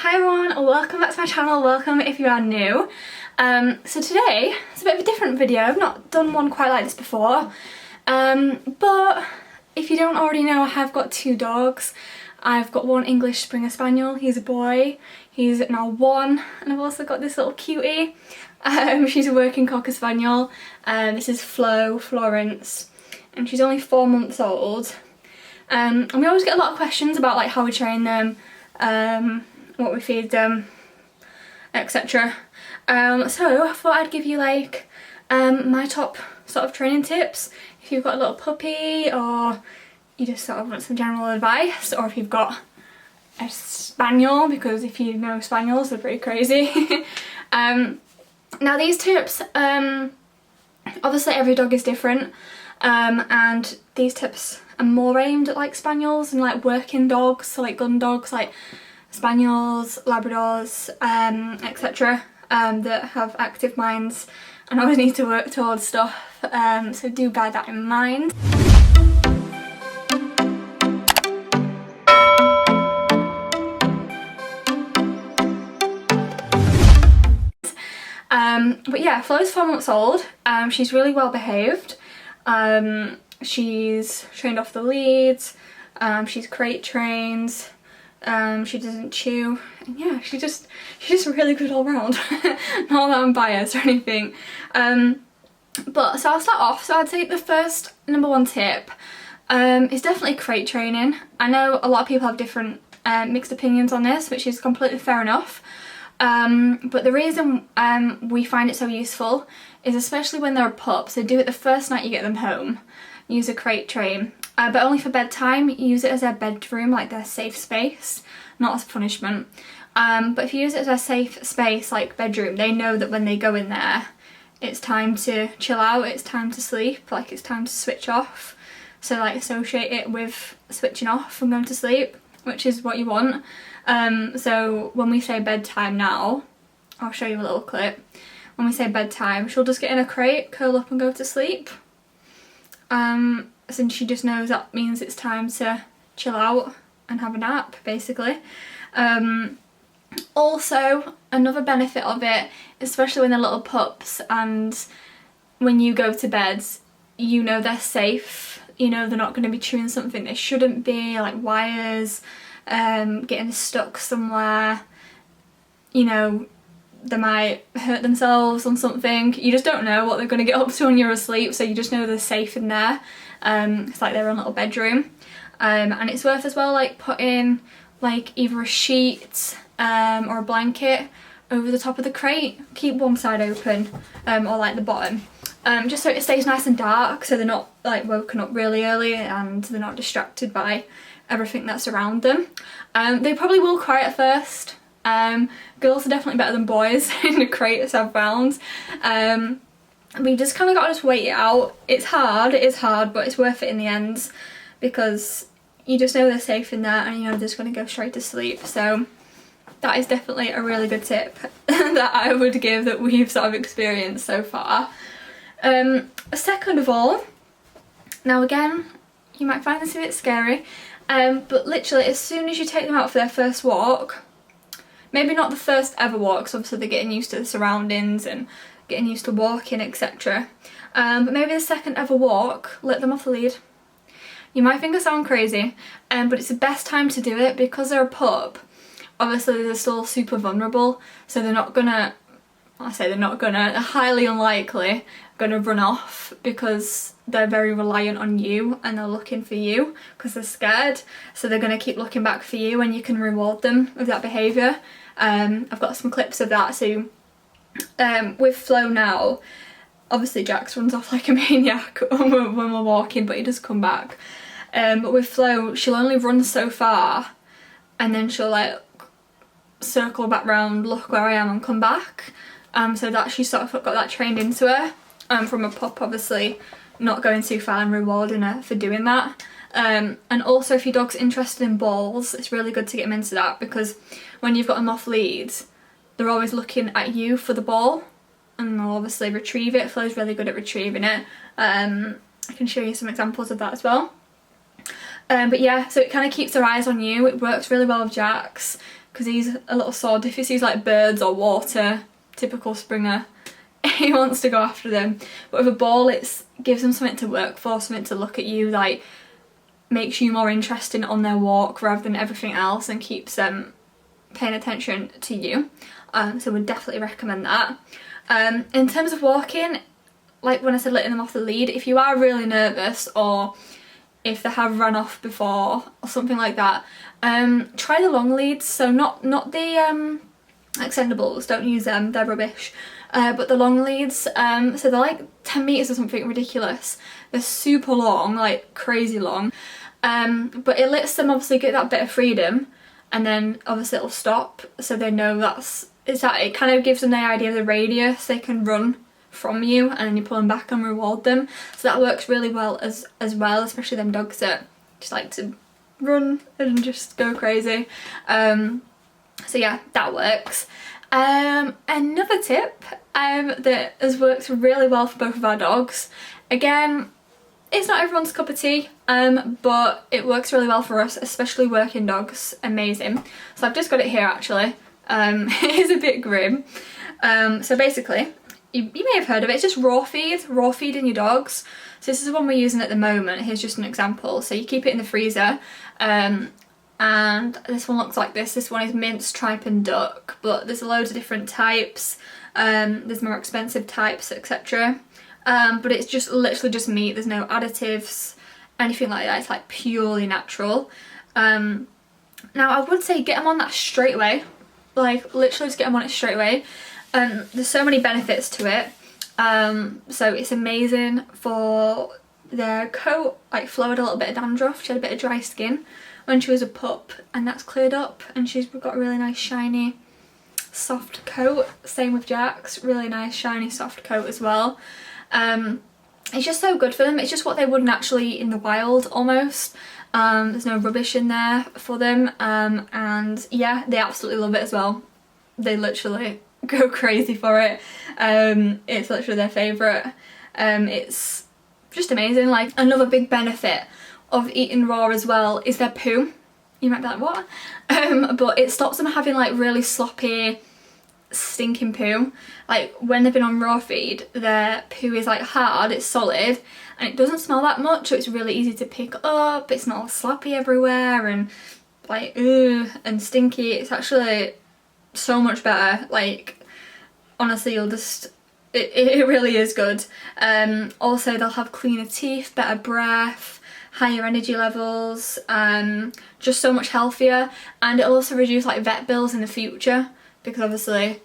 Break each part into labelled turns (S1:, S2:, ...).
S1: Hi everyone, welcome back to my channel, welcome if you are new. So today, it's a bit of a different video. I've not done one quite like this before, but if you don't already know, I have got two dogs. I've got one English Springer Spaniel, he's a boy, he's now 1, and I've also got this little cutie. She's a working Cocker Spaniel. This is Florence, and she's only 4 months old. And we always get a lot of questions about like how we train them, what we feed them, etc. So I thought I'd give you like my top sort of training tips if you've got a little puppy, or you just sort of want some general advice, or if you've got a spaniel, because if you know spaniels, they're pretty crazy. Now these tips, obviously every dog is different, and these tips are more aimed at like spaniels and like working dogs, so like gun dogs like spaniels, labradors, etc. That have active minds and always need to work towards stuff, so do bear that in mind. But yeah, Flo's 4 months old. She's really well behaved. She's trained off the leads. She's crate trained. She doesn't chew, and yeah, she's just really good all round. Not that I'm biased or anything. But so I'll start off. So I'd say the first number 1 tip is definitely crate training. I know a lot of people have different mixed opinions on this, which is completely fair enough. But the reason we find it so useful is especially when they're a pup, so do it the first night you get them home. Use a crate train, but only for bedtime. Use it as their bedroom, like their safe space, not as punishment. But if you use it as a safe space, like bedroom, they know that when they go in there, it's time to chill out, it's time to sleep, like it's time to switch off. So like associate it with switching off and going to sleep, which is what you want. So when we say bedtime now, I'll show you a little clip. When we say bedtime, she'll just get in a crate, curl up and go to sleep. Since she just knows that means it's time to chill out and have a nap, basically. Also, another benefit of it, especially when they're little pups and when you go to bed, you know they're safe, you know they're not going to be chewing something they shouldn't be, like wires, getting stuck somewhere, you know, they might hurt themselves on something. You just don't know what they're going to get up to when you're asleep, so you just know they're safe in there. It's like their own little bedroom. And it's worth as well like putting like either a sheet or a blanket over the top of the crate. Keep one side open, or like the bottom, just so it stays nice and dark, so they're not like woken up really early and they're not distracted by everything that's around them. They probably will cry at first. Girls are definitely better than boys in the crates, I've found. We just kind of got to just wait it out. It is hard, but it's worth it in the end, because you just know they're safe in there and you know they're just going to go straight to sleep. So that is definitely a really good tip that I would give that we've sort of experienced so far. Second of all, now again, you might find this a bit scary, but literally as soon as you take them out for their first walk, maybe not the first ever walk, because obviously they're getting used to the surroundings and getting used to walking, etc. But maybe the second ever walk, let them off the lead. You might think I sound crazy, but it's the best time to do it because they're a pup. Obviously they're still super vulnerable, so they're not gonna, they're highly unlikely gonna run off, because they're very reliant on you and they're looking for you because they're scared, so they're gonna keep looking back for you and you can reward them with that behaviour. I've got some clips of that. So with Flo now, obviously Jax runs off like a maniac when we're walking, but he does come back. But with Flo, she'll only run so far and then she'll like circle back round, look where I am and come back. So that she's sort of got that trained into her from a pup, obviously not going too far and rewarding her for doing that. And also if your dog's interested in balls, it's really good to get them into that, because when you've got them off leads, they're always looking at you for the ball and they'll obviously retrieve it. Flo's really good at retrieving it. I can show you some examples of that as well. But yeah, so it kind of keeps their eyes on you. It works really well with Jax. because he's a little sod. If he sees like birds or water, typical Springer, he wants to go after them. But with a ball, it gives them something to work for, something to look at you, like makes you more interesting on their walk rather than everything else, and keeps them paying attention to you. So would definitely recommend that. In terms of walking, like when I said letting them off the lead, if you are really nervous or if they have run off before or something like that, try the long leads. So not the extendables, don't use them, they're rubbish. But the long leads, so they're like 10 metres or something ridiculous. They're super long, like crazy long. But it lets them obviously get that bit of freedom, and then obviously it'll stop, so they know it kind of gives them the idea of the radius they can run from you, and then you pull them back and reward them. So that works really well as well, especially them dogs that just like to run and just go crazy. So yeah, that works. Another tip that has worked really well for both of our dogs, again, it's not everyone's cup of tea, but it works really well for us, especially working dogs. Amazing. So I've just got it here actually. It is a bit grim. So basically, you may have heard of it, it's just raw feeding your dogs. So this is the one we're using at the moment. Here's just an example. So you keep it in the freezer, and this one looks like this. This one is mince, tripe and duck, but there's loads of different types. There's more expensive types, etc. But it's just literally just meat. There's no additives, anything like that. It's like purely natural. Now I would say get them on that straight away. Like literally just get them on it straight away. There's so many benefits to it. So it's amazing for their coat. Like Flo had a little bit of dandruff. She had a bit of dry skin when she was a pup, and that's cleared up, and she's got a really nice shiny soft coat. Same with Jax, really nice shiny soft coat as well. It's just so good for them. It's just what they would naturally eat in the wild almost. There's no rubbish in there for them, and yeah, they absolutely love it as well. They literally go crazy for it. It's literally their favourite. It's just amazing. Like another big benefit of eating raw as well is their poo. You might be like, what? But it stops them having like really sloppy, stinking poo. Like when they've been on raw feed, their poo is like hard, it's solid, and it doesn't smell that much, so it's really easy to pick up. It's not all sloppy everywhere and like ugh and stinky. It's actually so much better. Like honestly, you'll just it really is good. Also they'll have cleaner teeth, better breath, higher energy levels, just so much healthier, and it'll also reduce like vet bills in the future, because obviously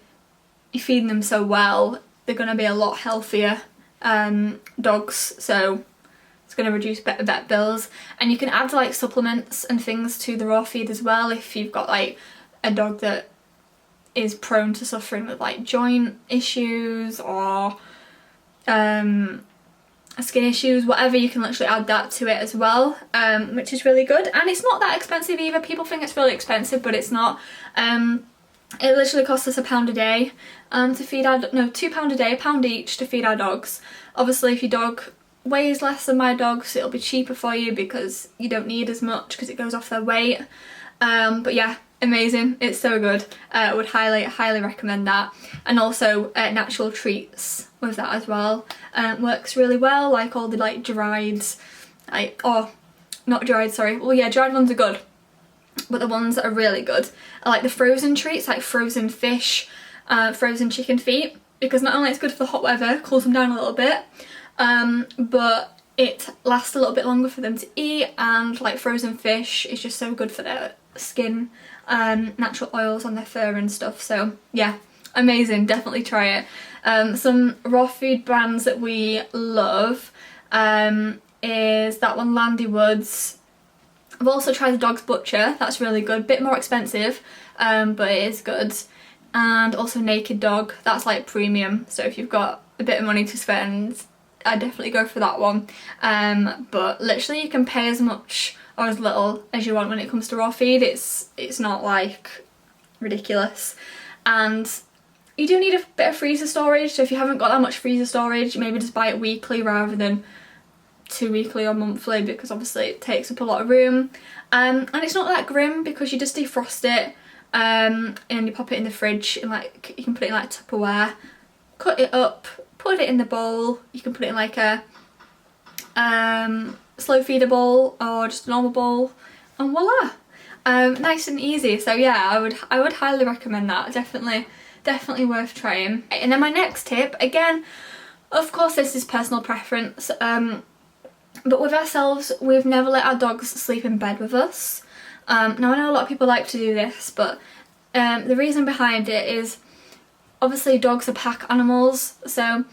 S1: you're feeding them so well, they're going to be a lot healthier dogs, so it's going to reduce vet bills. And you can add like supplements and things to the raw feed as well if you've got like a dog that is prone to suffering with like joint issues or skin issues, whatever. You can literally add that to it as well, which is really good. And it's not that expensive either. People think it's really expensive, but it's not. It literally costs us £1 a day to feed our, no, £2 a day, £1 each to feed our dogs. Obviously if your dog weighs less than my dogs, it'll be cheaper for you because you don't need as much because it goes off their weight. But yeah, amazing, it's so good. I would highly recommend that. And also natural treats with that as well. Works really well, like all the like dried, like, oh, not dried, sorry, well yeah, dried ones are good, but the ones that are really good are like the frozen treats, like frozen fish, frozen chicken feet, because not only it's good for the hot weather, cools them down a little bit, but it lasts a little bit longer for them to eat, and like frozen fish is just so good for their skin, natural oils on their fur and stuff. So yeah, amazing, definitely try it. Some raw food brands that we love is that one, Landy Woods. I've also tried the Dog's Butcher, that's really good, bit more expensive, but it is good. And also Naked Dog, that's like premium, so if you've got a bit of money to spend, I'd definitely go for that one. But literally you can pay as much or as little as you want when it comes to raw feed. It's not like ridiculous. And you do need a bit of freezer storage, so if you haven't got that much freezer storage, maybe just buy it weekly rather than 2 weekly or monthly, because obviously it takes up a lot of room. And it's not that grim because you just defrost it and you pop it in the fridge, and like you can put it in like Tupperware, cut it up, put it in the bowl. You can put it in like a slow feeder bowl or just a normal bowl, and voila, nice and easy. So yeah, I would highly recommend that. Definitely worth trying. And then my next tip, again, of course this is personal preference, but with ourselves, we've never let our dogs sleep in bed with us. Now I know a lot of people like to do this, but the reason behind it is obviously dogs are pack animals, so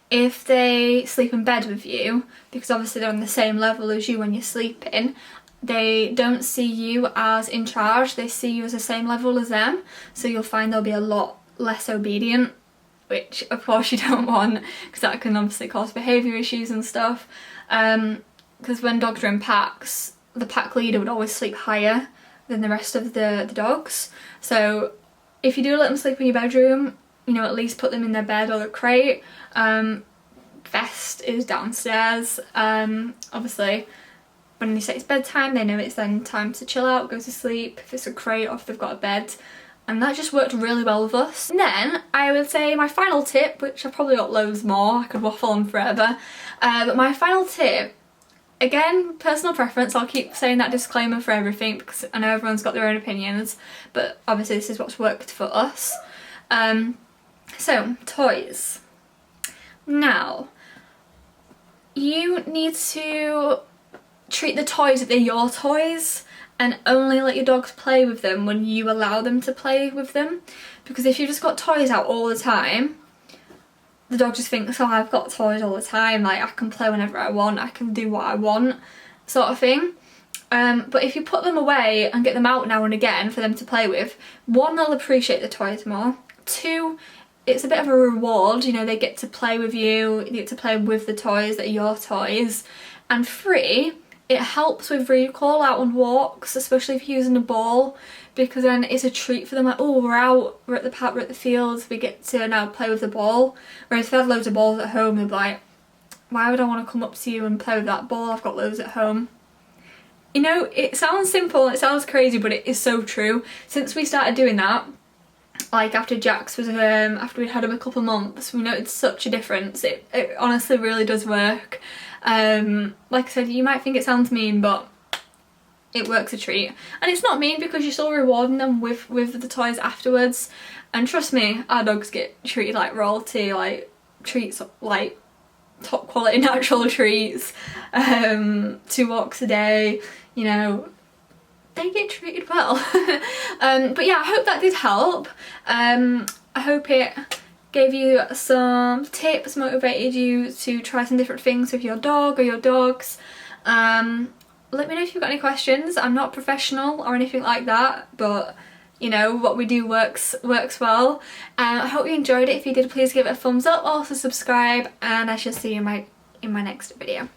S1: if they sleep in bed with you, because obviously they're on the same level as you when you're sleeping, they don't see you as in charge, they see you as the same level as them, so you'll find they'll be a lot less obedient, which of course you don't want, because that can obviously cause behaviour issues and stuff. Because when dogs are in packs, the pack leader would always sleep higher than the rest of the dogs. So if you do let them sleep in your bedroom, you know, at least put them in their bed or the crate. Vest is downstairs. Obviously when they say it's bedtime, they know it's then time to chill out, go to sleep, if it's a crate or if they've got a bed. And that just worked really well with us. And then I would say my final tip, which I've probably got loads more, I could waffle on forever, but my final tip, again, personal preference, I'll keep saying that disclaimer for everything because I know everyone's got their own opinions, but obviously this is what's worked for us. So, toys. Now, you need to treat the toys that they're your toys, and only let your dogs play with them when you allow them to play with them. Because if you've just got toys out all the time, the dog just thinks, oh, I've got toys all the time, like I can play whenever I want, I can do what I want, sort of thing. But if you put them away and get them out now and again for them to play with, one, they'll appreciate the toys more. Two, it's a bit of a reward, you know, they get to play with you get to play with the toys that are your toys. And three, it helps with recall out on walks, especially if you're using a ball, because then it's a treat for them, like, oh, we're out, we're at the park, we're at the fields, we get to now play with the ball. Whereas if they had loads of balls at home, they'd be like, why would I want to come up to you and play with that ball, I've got loads at home. You know, it sounds simple, it sounds crazy, but it is so true. Since we started doing that, like after Jax was, after we'd had him a couple of months, we noticed such a difference. It honestly really does work. Like I said, you might think it sounds mean, but it works a treat. And it's not mean because you're still rewarding them with the toys afterwards. And trust me, our dogs get treated like royalty, like treats, like top quality natural treats, 2 walks a day, you know, they get treated well. But yeah, I hope that did help. I hope it gave you some tips, motivated you to try some different things with your dog or your dogs. Let me know if you've got any questions. I'm not professional or anything like that, but you know, what we do works well. I hope you enjoyed it. If you did, please give it a thumbs up, also subscribe, and I shall see you in my next video.